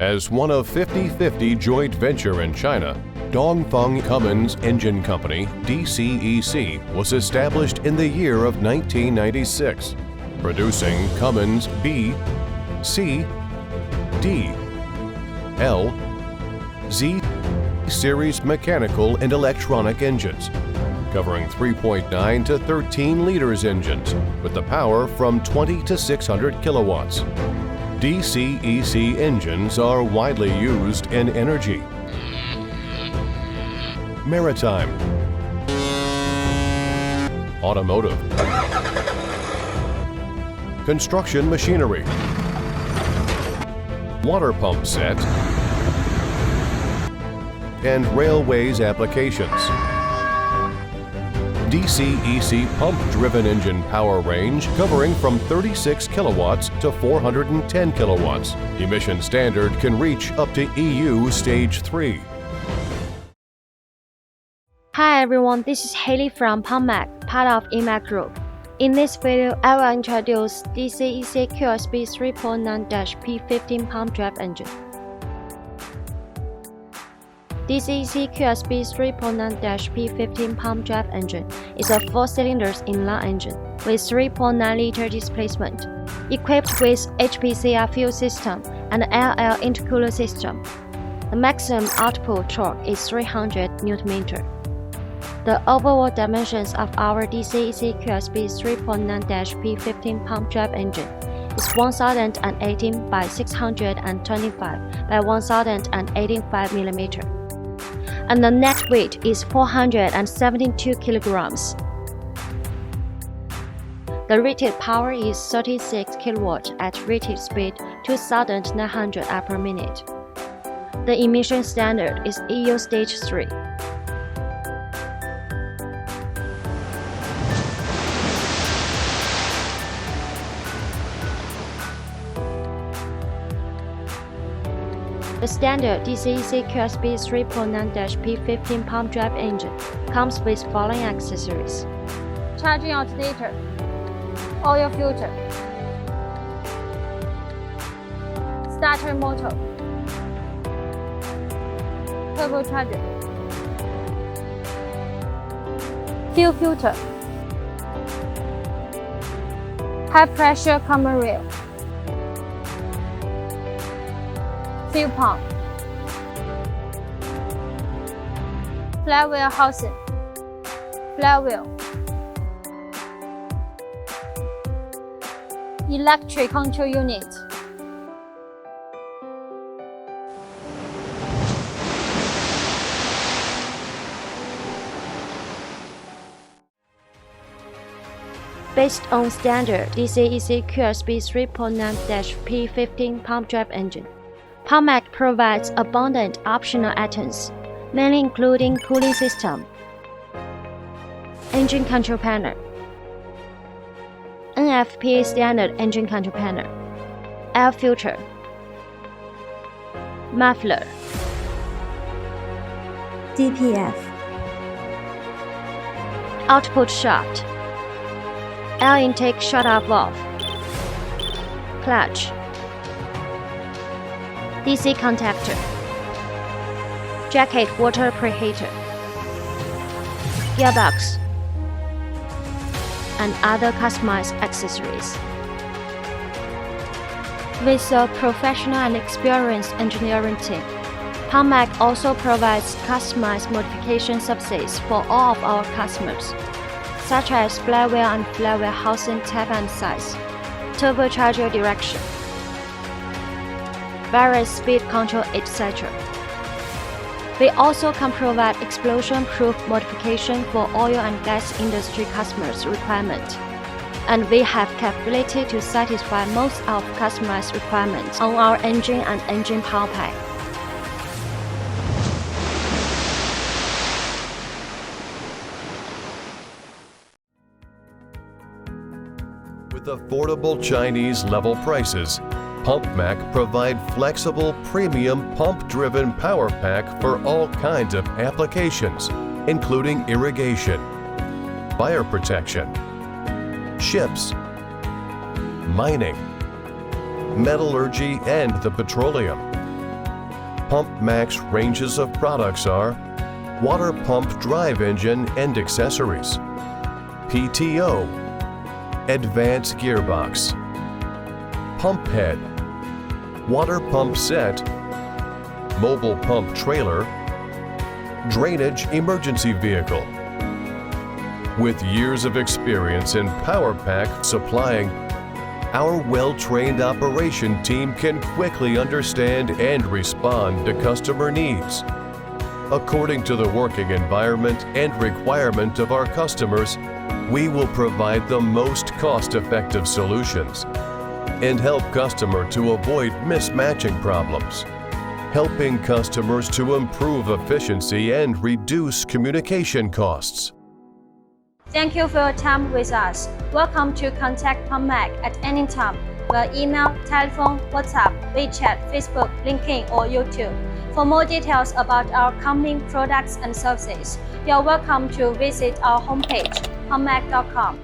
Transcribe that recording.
As one of 50/50 joint venture in China, Dongfeng Cummins Engine Company, DCEC, was established in the year of 1996, producing Cummins B, C, D, L, Z series mechanical and electronic engines, covering 3.9 to 13 liters engines with the power from 20 to 600 kilowatts. DCEC engines are widely used in energy, maritime, automotive, construction machinery, water pump set, and railways applications. DCEC pump-driven engine power range covering from 36 kilowatts to 410 kilowatts. Emission standard can reach up to EU Stage 3. Hi everyone, this is Haley from PumpMac, part of EMAC Group. In this video, I will introduce DCEC QSB3.9-P50 pump drive engine. DCEC QSB3.9-P50 pump drive engine is a 4-cylinder inline engine with 3.9-liter displacement, equipped with HPCR fuel system and LL intercooler system. The maximum output torque is 300 Nm. The overall dimensions of our DCEC QSB3.9-P50 pump drive engine is 1018 by 625 by 1085 mm. And the net weight is 472 kilograms. The rated power is 36 kW at rated speed 2,900 per minute. The emission standard is EU Stage 3. The standard DCEC QSB3.9-P50 pump drive engine comes with following accessories: charging alternator, oil filter, starter motor, turbocharger, fuel filter, high pressure common rail, fuel pump, flywheel housing, flywheel, electric control unit, based on standard DCEC QSB3.9-P50 pump drive engine. PumpMac provides abundant optional items, mainly including cooling system, engine control panel, NFPA standard engine control panel, air filter, muffler, DPF, output shaft, air intake shutoff valve, clutch, DC contactor, jacket water preheater, gearbox, and other customized accessories. With a professional and experienced engineering team, PumpMac also provides customized modification services for all of our customers, such as flywheel and flywheel housing type and size, turbocharger direction, various speed control, etc. We also can provide explosion-proof modification for oil and gas industry customers' requirements, and we have capability to satisfy most of customers' requirements on our engine and engine power pack. With affordable Chinese-level prices, PumpMac provide flexible premium pump-driven power pack for all kinds of applications, including irrigation, fire protection, ships, mining, metallurgy and the petroleum, PumpMac's ranges of products are water pump drive engine and accessories, PTO, advanced gearbox, pump head, water pump set, mobile pump trailer, drainage emergency vehicle. With years of experience in PowerPack supplying, our well-trained operation team can quickly understand and respond to customer needs. According to the working environment and requirement of our customers, we will provide the most cost-effective solutions and help customer to avoid mismatching problems, helping customers to improve efficiency and reduce communication costs. Thank you for your time with us. Welcome to contact PumpMac at any time via email, telephone, WhatsApp, WeChat, Facebook, LinkedIn, or YouTube. For more details about our company products and services, you are welcome to visit our homepage, pumpmac.com.